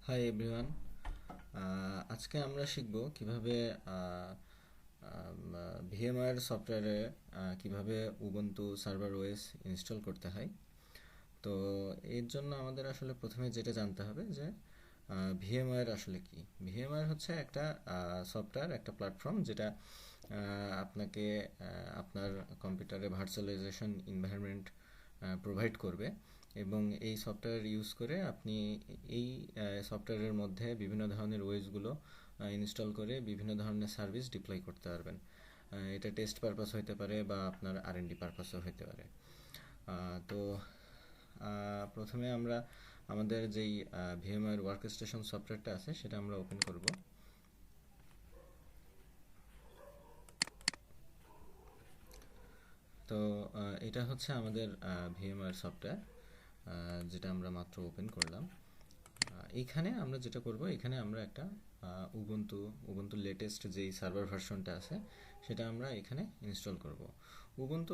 Hi everyone. আজকে আমরা শিখব কিভাবে ভিএমওয়্যার সফটওয়্যারে কিভাবে উবুন্টু সার্ভার ওএস ইনস্টল করতে হয়। তো এর জন্য আমাদের আসলে প্রথমে যেটা জানতে হবে যে ভিএমওয়্যার আসলে কি। ভিএমওয়্যার হচ্ছে একটা সফটওয়্যার, একটা প্ল্যাটফর্ম যেটা আপনাকে আপনার কম্পিউটারে ভার্চুয়ালাইজেশন এনভায়রনমেন্ট প্রোভাইড করবে এবং এই সফটওয়্যার ইউজ করে আপনি এই সফটওয়্যারের মধ্যে বিভিন্ন ধরনের ওয়েসগুলো ইনস্টল করে বিভিন্ন ধরনের সার্ভিস ডিপ্লয় করতে পারবেন। এটা টেস্ট পারপাস হতে পারে বা আপনার আর&ডি পারপাসও হতে পারে। তো প্রথমে আমরা আমাদের যেই VMware Workstation সফটওয়্যারটা আছে সেটা আমরা ওপেন করব। তো এটা হচ্ছে আমাদের VMware সফটওয়্যার, যেটা আমরা মাত্র ওপেন করলাম। এইখানে আমরা যেটা করব, এখানে আমরা একটা উবুন্টু লেটেস্ট যেই সার্ভার ভার্সনটা আছে সেটা আমরা এখানে ইনস্টল করব। উবুন্টু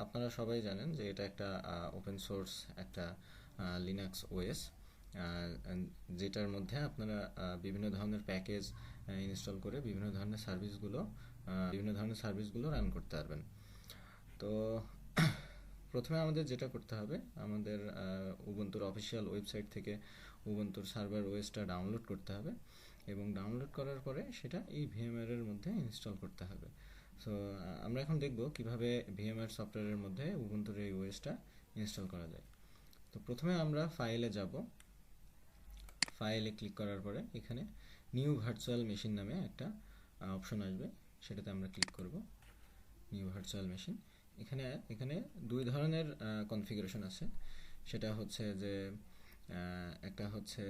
আপনারা সবাই জানেন যে এটা একটা ওপেন সোর্স একটা লিনাক্স ওএস, যেটার মধ্যে আপনারা বিভিন্ন ধরনের প্যাকেজ ইনস্টল করে বিভিন্ন ধরনের সার্ভিসগুলো রান করতে পারবেন। তো প্রথমে আমাদের যেটা করতে হবে, আমাদের উবুন্টুর অফিসিয়াল ওয়েবসাইট থেকে উবুন্টুর সার্ভার ওএসটা ডাউনলোড করতে হবে এবং ডাউনলোড করার পরে সেটা এই ভিএমওয়্যারের মধ্যে ইনস্টল করতে হবে। সো আমরা এখন দেখব কিভাবে ভিএমওয়্যার সফটওয়্যারের মধ্যে উবুন্টুর এই ওএসটা ইনস্টল করা যায়। তো প্রথমে আমরা ফাইলে যাব। ফাইলে ক্লিক করার পরে এখানে নিউ ভার্চুয়াল মেশিন নামে একটা অপশন আসবে, সেটাতে আমরা ক্লিক করব। New virtual machine. এখানে দুই ধরনের কনফিগারেশন আছে। সেটা হচ্ছে যে একটা হচ্ছে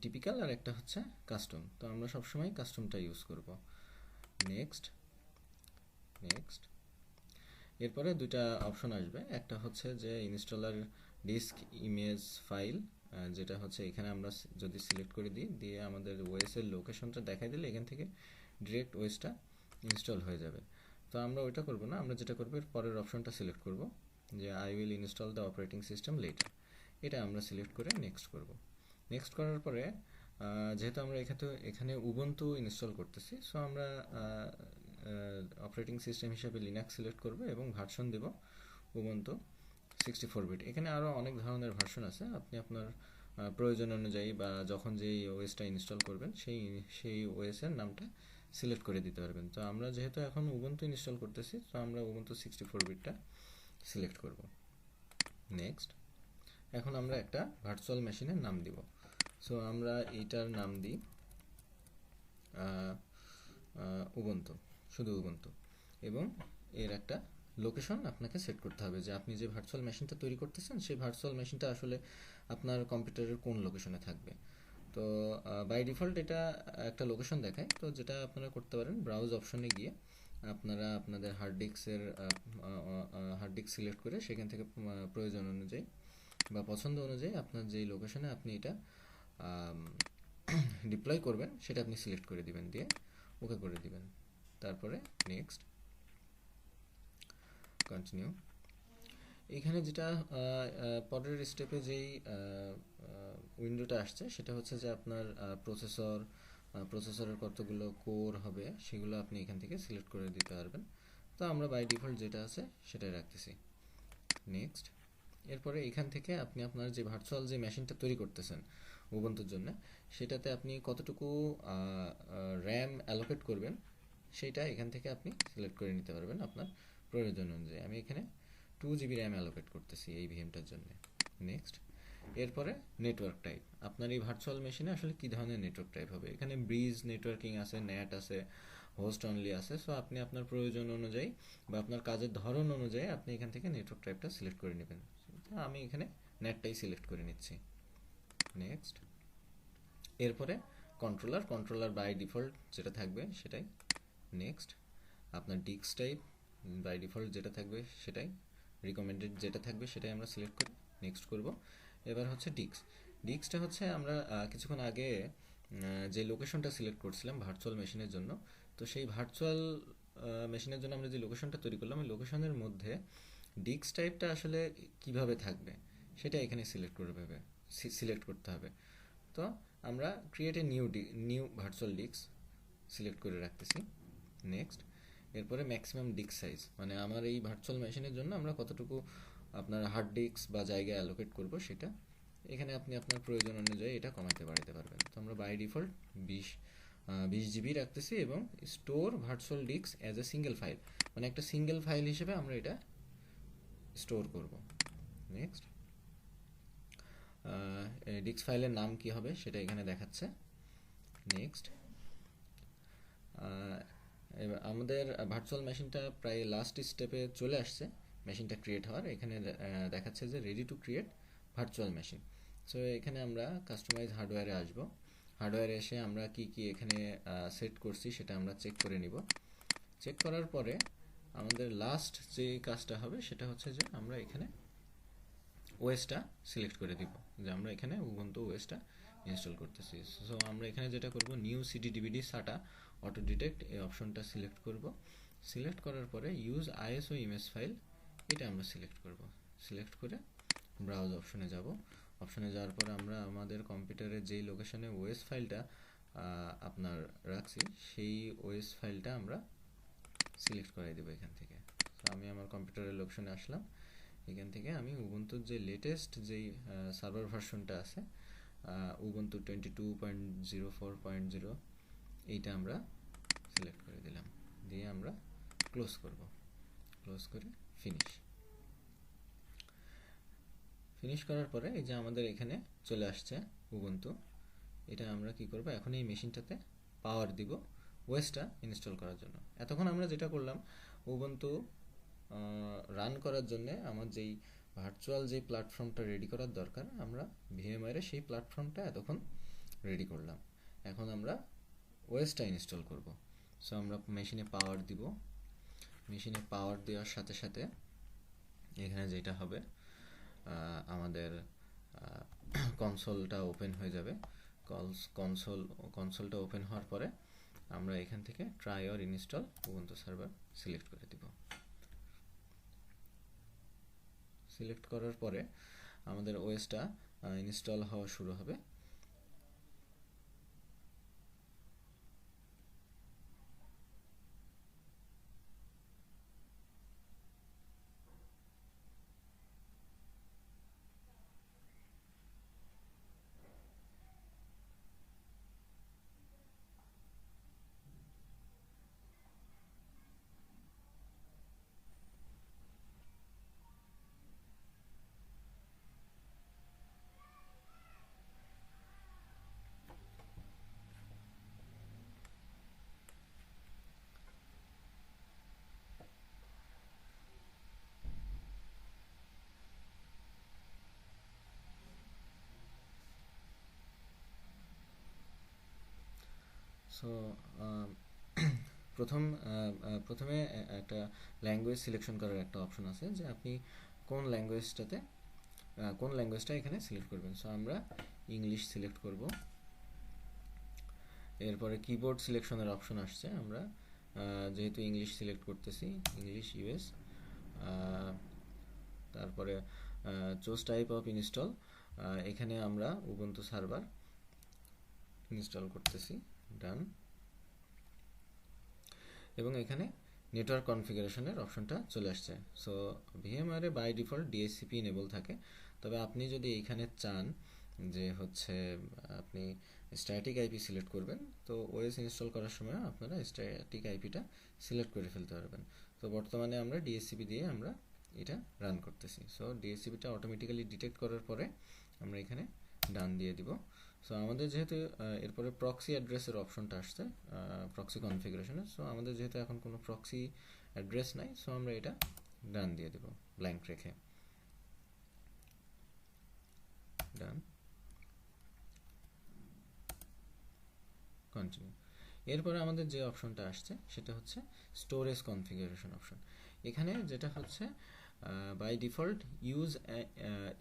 টিপিক্যাল আর একটা হচ্ছে কাস্টম। তো আমরা সবসময় কাস্টমটা ইউজ করব। নেক্সট। এরপরে দুইটা অপশন আসবে, একটা হচ্ছে যে ইনস্টলার ডিস্ক ইমেজ ফাইল, যেটা হচ্ছে এখানে আমরা যদি সিলেক্ট করে দিয়ে আমাদের ওএসের লোকেশনটা দেখাই দিলে এখান থেকে ডিরেক্ট ওএসটা ইনস্টল হয়ে যাবে। তো আমরা ওইটা করব না, আমরা যেটা করব এর পরের অপশনটা সিলেক্ট করব, যে I will install the operating system letter. এটা আমরা সিলেক্ট করে নেক্সট করব। নেক্সট করার পরে যেহেতু আমরা এখানে উবুন্টু ইনস্টল করতেছি, সো আমরা অপারেটিং সিস্টেম হিসেবে লিনাক্স সিলেক্ট করব এবং ভার্সন দেব উবুন্টু 64 বিট। এখানে আরও অনেক ধরনের ভার্সন আছে, আপনি আপনার প্রয়োজন অনুযায়ী বা যখন যেই ওএসটা ইনস্টল করবেন সেই ওএসের নামটা সিলেক্ট করে দিতে পারবেন। তো আমরা যেহেতু এখন উবুন্টু ইনস্টল করতেছি, তো আমরা উবুন্টু 64 বিটটা সিলেক্ট করব। নেক্সট। এখন আমরা একটা ভার্চুয়াল মেশিনের নাম দিব। সো আমরা এইটার নাম দিই উবুন্টু, শুধু উবুন্টু, এবং এর একটা লোকেশন আপনাকে সেট করতে হবে যে আপনি যে ভার্চুয়াল মেশিনটা তৈরি করতেছেন সেই ভার্চুয়াল মেশিনটা আসলে আপনার কম্পিউটারের কোন লোকেশনে থাকবে। তো বাই ডিফল্ট এটা একটা লোকেশন দেখায়। তো যেটা আপনারা করতে পারেন, ব্রাউজ অপশনে গিয়ে আপনারা আপনাদের হার্ড ডিস্ক সিলেক্ট করে সেখান থেকে প্রয়োজন অনুযায়ী বা পছন্দ অনুযায়ী আপনার যেই লোকেশনে আপনি এটা ডিপ্লয় করবেন সেটা আপনি সিলেক্ট করে দিবেন, দিয়ে ওকে করে দিবেন। তারপরে নেক্সট, কন্টিনিউ। এখানে যেটা পরের স্টেপে যেই উইন্ডোটা আসছে সেটা হচ্ছে যে আপনার প্রসেসরের কতগুলো কোর হবে সেগুলো আপনি এখান থেকে সিলেক্ট করে দিতে পারবেন। তো আমরা বাই ডিফল্ট যেটা আছে সেটাই রাখতেছি। নেক্সট। এরপরে এখান থেকে আপনি আপনার যে ভার্চুয়াল যে মেশিনটা তৈরি করতেছেন উবুন্টুর জন্য, সেটাতে আপনি কতটুকু র্যাম অ্যালোকেট করবেন সেইটা এখান থেকে আপনি সিলেক্ট করে নিতে পারবেন আপনার প্রয়োজন অনুযায়ী। আমি এখানে 2 GB র্যাম অ্যালোকেট করতেছি এই ভিএমটার জন্য। নেক্সট। এরপরে নেটওয়ার্ক টাইপ, আপনার এই ভার্চুয়াল মেশিনে আসলে কী ধরনের নেটওয়ার্ক টাইপ হবে। এখানে ব্রিজ নেটওয়ার্কিং আছে, নেট আছে, হোস্ট অনলি আছে। সো আপনি আপনার প্রয়োজন অনুযায়ী বা আপনার কাজের ধরন অনুযায়ী আপনি এখান থেকে নেটওয়ার্ক টাইপটা সিলেক্ট করে নেবেন। আমি এখানে নেটটাই সিলেক্ট করে নিচ্ছি। নেক্সট। এরপরে কন্ট্রোলার বাই ডিফল্ট যেটা থাকবে সেটাই। নেক্সট। আপনার ডিস্ক টাইপ বাই ডিফল্ট যেটা থাকবে সেটাই, রিকমেন্ডেড যেটা থাকবে সেটাই আমরা সিলেক্ট করে নেক্সট করব। এবার হচ্ছে ডিস্কটা হচ্ছে আমরা কিছুক্ষণ আগে যে লোকেশনটা সিলেক্ট করছিলাম ভার্চুয়াল মেশিনের জন্য, তো সেই ভার্চুয়াল মেশিনের জন্য আমরা যে লোকেশনটা তৈরি করলাম ওই লোকেশনের মধ্যে ডিস্ক টাইপটা আসলে কিভাবে থাকবে সেটা এখানে সিলেক্ট করতে হবে। তো তো আমরা create a new virtual disk select করে রাখতেছি। নেক্সট, এরপরে ম্যাক্সিমাম ডিস্ক সাইজ, মানে আমার এই ভার্চুয়াল মেশিনের জন্য আমরা কতটুকু আপনার হার্ড ডিস্ক বা জায়গা অ্যালোকেট করব সেটা এখানে আপনি আপনার প্রয়োজন অনুযায়ী এটা কমাতে বাড়াতে পারবেন। তো আমরা বাই ডিফল্ট 20 জিবি রাখতেছি এবং store virtual disk as a single file, মানে একটা সিঙ্গেল ফাইল হিসেবে আমরা এটা স্টোর করব। নেক্সট, ডিস্ক ফাইলের নাম কি হবে সেটা এখানে দেখাচ্ছে। নেক্সট, এবার আমাদের ভার্চুয়াল মেশিনটা প্রায় লাস্ট স্টেপে চলে আসছে মেশিনটা ক্রিয়েট হওয়ার। এখানে দেখাচ্ছে যে ready to create virtual machine. So এখানে আমরা কাস্টমাইজ হার্ডওয়্যারে আসব। হার্ডওয়্যারে এসে আমরা কি কি এখানে সেট করছি সেটা আমরা চেক করে নিব। চেক করার পরে আমাদের লাস্ট যে কাজটা হবে সেটা হচ্ছে যে আমরা এখানে ওএসটা সিলেক্ট করে দিব, যে আমরা এখানে উবুন্টু ওএসটা ইনস্টল করতেছি। সো আমরা এখানে যেটা করব, new CD DVD SATA auto detect এই অপশনটা সিলেক্ট করব। সিলেক্ট করার পরে ইউজ আইএসও ইমেজ ফাইল এটা আমরা সিলেক্ট করব। সিলেক্ট করে ব্রাউজ অপশনে যাব। অপশনে যাওয়ার পরে আমরা আমাদের কম্পিউটারের যেই লোকেশনে ওএস ফাইলটা আপনার রাখছি সেই ওএস ফাইলটা আমরা সিলেক্ট করে দেব এখান থেকে। তো আমি আমার কম্পিউটারের লোকেশনে আসলাম। এখান থেকে আমি উবুন্টুর যে লেটেস্ট যেই সার্ভার ভার্সনটা আছে উবুন্টু 22.04.0 এইটা আমরা সিলেক্ট করে দিলাম, দিয়ে আমরা ক্লোজ করব। ক্লোজ করে ফিনিশ করার পরে এই যে আমাদের এখানে চলে আসছে উবুন্টু। এটা আমরা কি করব, এখন এই মেশিনটাতে পাওয়ার দিব ওএসটা ইনস্টল করার জন্য। এতক্ষণ আমরা যেটা করলাম, উবুন্টু রান করার জন্য আমার যেই ভার্চুয়াল যে প্ল্যাটফর্মটা রেডি করার দরকার, আমরা ভিএমওয়্যারে সেই প্ল্যাটফর্মটা এতক্ষণ রেডি করলাম। এখন আমরা ওএসটা ইনস্টল করব। সো আমরা মেশিনে পাওয়ার দিব। মেশিনে পাওয়ার দেওয়ার সাথে সাথে এখানে যেটা হবে, আমাদের কনসোলটা ওপেন হয়ে যাবে। কনসোলটা ওপেন হওয়ার পরে আমরা এখান থেকে try or install Ubuntu server select করে দিব। সিলেক্ট করার পরে আমাদের ওএসটা ইনস্টল হওয়া শুরু হবে। সো প্রথমে একটা ল্যাঙ্গুয়েজ সিলেকশন করার একটা অপশন আছে, যে আপনি কোন ল্যাঙ্গুয়েজটা এখানে সিলেক্ট করবেন। সো আমরা ইংলিশ সিলেক্ট করব। এরপরে কিবোর্ড সিলেকশনের অপশন আসছে, আমরা যেহেতু ইংলিশ সিলেক্ট করতেছি ইংলিশ ইউএস। তারপরে চুজ টাইপ অফ ইনস্টল, এখানে আমরা উবুন্টু সার্ভার ইনস্টল করতেছি, ডান। এবং এখানে নেটওয়ার্ক কনফিগারেশনের অপশনটা চলে আসছে। সো ভিএমওয়্যারে বাই ডিফল্ট ডিএসসিপি এনেবল থাকে, তবে আপনি যদি এখানে চান যে হচ্ছে আপনি স্ট্যাটিক আইপি সিলেক্ট করবেন, তো ওএস ইনস্টল করার সময় আপনারা স্ট্যাটিক আইপিটা সিলেক্ট করে ফেলতে পারবেন। তো বর্তমানে আমরা ডিএসসিপি দিয়ে আমরা এটা রান করতেছি। সো ডিএসসিপিটা অটোমেটিক্যালি ডিটেক্ট করার পরে আমরা এখানে ডান দিয়ে দিব। সো আমাদের যেহেতু এরপরে প্রক্সি অ্যাড্রেসের অপশনটা আসছে প্রক্সি কনফিগারেশনে, সো আমাদের যেহেতু এখন কোনো প্রক্সি অ্যাড্রেস নাই, সো আমরা এটা ডান দিয়ে দেব ব্ল্যাঙ্ক রেখে। ডান, কন্টিনিউ। এরপরে আমাদের যে অপশনটা আসছে সেটা হচ্ছে স্টোরেজ কনফিগারেশন অপশন। এখানে যেটা হচ্ছে by default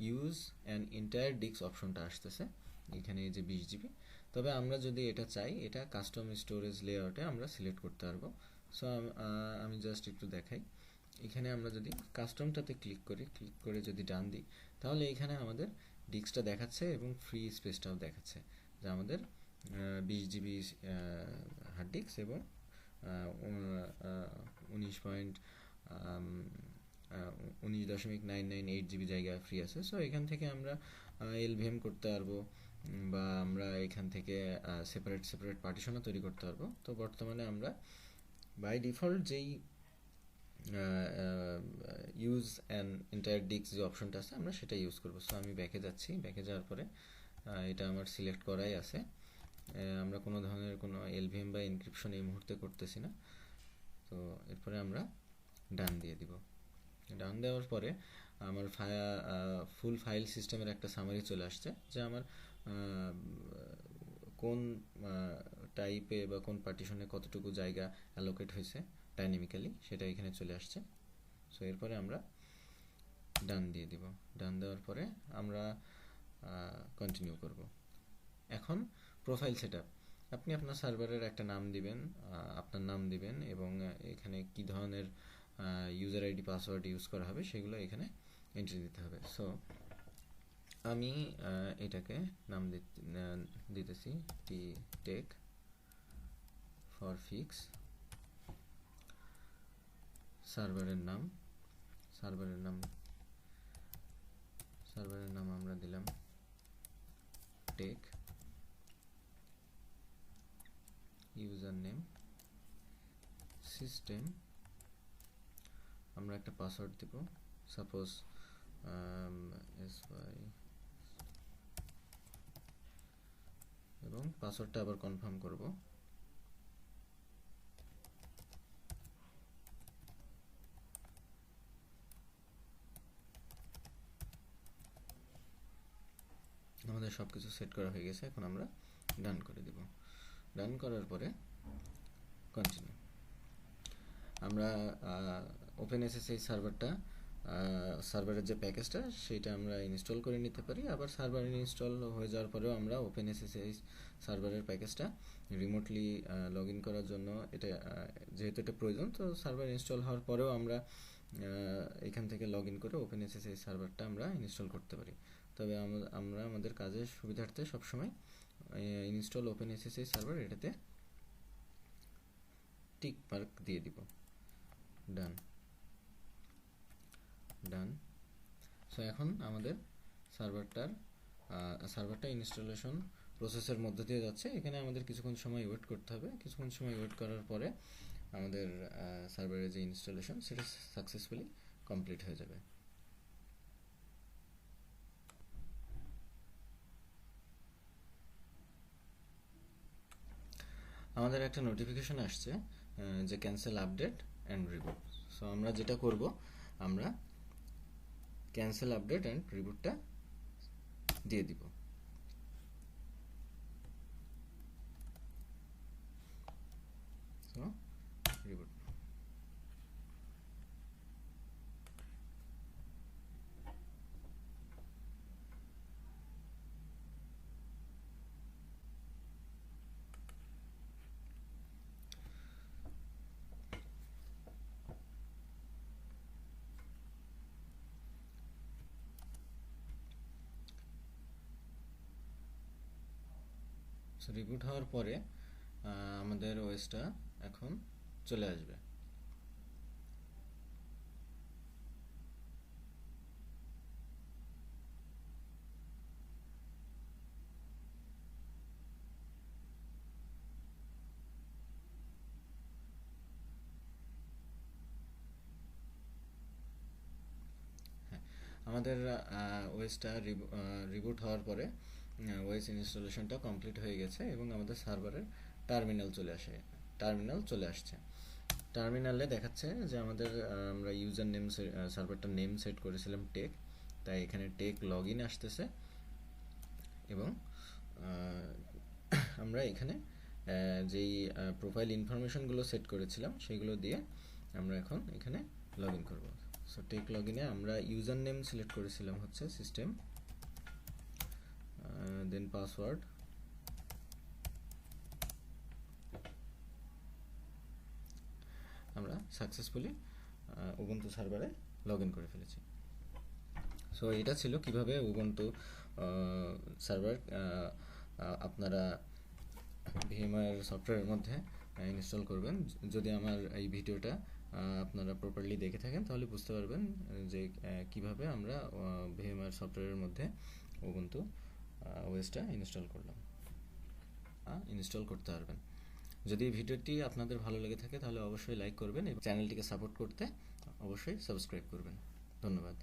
use an entire disk অপশনটা আসতেছে এখানে, এই যে 20 জিবি। তবে আমরা যদি এটা চাই, এটা কাস্টম স্টোরেজ লেআউটে আমরা সিলেক্ট করতে পারবো। সো আমি জাস্ট একটু দেখাই। এখানে আমরা যদি কাস্টমটাতে ক্লিক করে যদি ডান দিই, তাহলে এখানে আমাদের ডিস্কটা দেখাচ্ছে এবং ফ্রি স্পেসটাও দেখাচ্ছে। যে আমাদের 20 জিবি হার্ড ডিস্ক এবং 19.998 জিবি জায়গা ফ্রি আছে। সো এখান থেকে আমরা এলভিএম করতে পারবো, বা আমরা এখান থেকে সেপারেট পার্টিশনও তৈরি করতে পারবো। তো বর্তমানে আমরা বাই ডিফল্ট যেই ইউজ অ্যান এন্টায়ার ডিস্ক যে অপশনটা আছে আমরা সেটা ইউজ করবো। সো আমি ব্যাকে যাচ্ছি, ব্যাকে যাওয়ার পরে এটা আমার সিলেক্ট করাই আছে, আমরা কোনো ধরনের কোনো এলভিএম বা এনক্রিপশন এই মুহূর্তে করতেছি না। তো এরপরে আমরা ডান দিয়ে দিব। ডান দেওয়ার পরে আমার ফুল ফাইল সিস্টেমের একটা সামারি চলে আসছে, যে আমার কোন টাইপে বা কোন পার্টিশনে কতটুকু জায়গা অ্যালোকেট হয়েছে ডাইনামিক্যালি সেটা এখানে চলে আসছে। সো এরপরে আমরা ডান দিয়ে দিব। ডান দেওয়ার পরে আমরা কন্টিনিউ করব। এখন প্রোফাইল সেটআপ, আপনি আপনার সার্ভারের একটা নাম দিবেন, আপনার নাম দিবেন, এবং এখানে কি ধরনের ইউজার আইডি পাসওয়ার্ড ইউজ করা হবে সেগুলো এখানে এন্ট্রি দিতে হবে। সো আমি এটাকে নাম দিতেছি টেক ফর ফিক্স। সার্ভারের নাম আমরা দিলাম টেক। ইউজার নেম সিস্টেম, আমরা একটা পাসওয়ার্ড দিব, সাপোজ এবং পাসওয়ার্ডটা আবার কনফার্ম করব। আমাদের সব কিছু সেট করা হয়ে গেছে, এখন আমরা ডান করে দিব। ডান করার পরে কন্টিনিউ। আমরা ওপেনএসএসএইচ সার্ভারের যে প্যাকেজটা সেটা আমরা ইনস্টল করে নিতে পারি, আবার সার্ভার ইনস্টল হয়ে যাওয়ার পরেও আমরা ওপেনএসএসএইচ সার্ভারের প্যাকেজটা রিমোটলি লগ ইন করার জন্য এটা যেহেতু এটা প্রয়োজন, তো সার্ভার ইনস্টল হওয়ার পরেও আমরা এখান থেকে লগ ইন করে ওপেনএসএসএইচ সার্ভারটা আমরা ইনস্টল করতে পারি। তবে আমরা আমাদের কাজের সুবিধার্থে সবসময় ইনস্টল ওপেনএসএসএইচ সার্ভার এটাতে টিক মার্ক দিয়ে দিব। ডান। সো এখন আমাদের সার্ভারটা ইনস্টলেশন প্রসেসের মধ্যে দিয়ে যাচ্ছে। এখানে আমাদের কিছুক্ষণ সময় ওয়েট করতে হবে। কিছুক্ষণ সময় ওয়েট করার পরে আমাদের সার্ভারের যে ইনস্টলেশন সেটা সাকসেসফুলি কমপ্লিট হয়ে যাবে। আমাদের একটা নোটিফিকেশন আসছে যে cancel update and reboot. So আমরা যেটা করব, আমরা ক্যান্সেল আপডেট অ্যান্ড রিবুটটা দিয়ে দিব। So reboot. রিবুট হওয়ার পরে আমাদের ওএসটা এখন চলে আসবে। আমাদের ওএসটা রিবুট হওয়ার পরে ওএস ইনস্টলেশনটা কমপ্লিট হয়ে গেছে এবং আমাদের সার্ভারের টার্মিনাল চলে আসছে। টার্মিনালে দেখাচ্ছে যে আমাদের আমরা ইউজার নেম সার্ভারটার নেম সেট করেছিলাম টেক, তাই এখানে টেক লগ ইন আসতেছে এবং আমরা এখানে যেই প্রোফাইল ইনফরমেশনগুলো সেট করেছিলাম সেগুলো দিয়ে আমরা এখন এখানে লগ ইন করবো। সো টেক লগ ইনে আমরা ইউজার নেম সিলেক্ট করেছিলাম হচ্ছে সিস্টেম, দেন পাসওয়ার্ড, আমরা সাকসেসফুলি উবুন্টু সার্ভারে লগ ইন করে ফেলেছি। সো এটা ছিল কিভাবে উবুন্টু সার্ভার আপনারা VMware সফটওয়্যারের মধ্যে ইনস্টল করবেন। যদি আমার এই ভিডিওটা আপনারা প্রপারলি দেখে থাকেন তাহলে বুঝতে পারবেন যে কিভাবে আমরা VMware সফটওয়্যারের মধ্যে Ubuntu OS-টা ইনস্টল করতে পারবেন। যদি ভিডিওটি আপনাদের ভালো লেগে থাকে তাহলে অবশ্যই লাইক করবেন এবং চ্যানেলটিকে সাপোর্ট করতে অবশ্যই সাবস্ক্রাইব করবেন। ধন্যবাদ।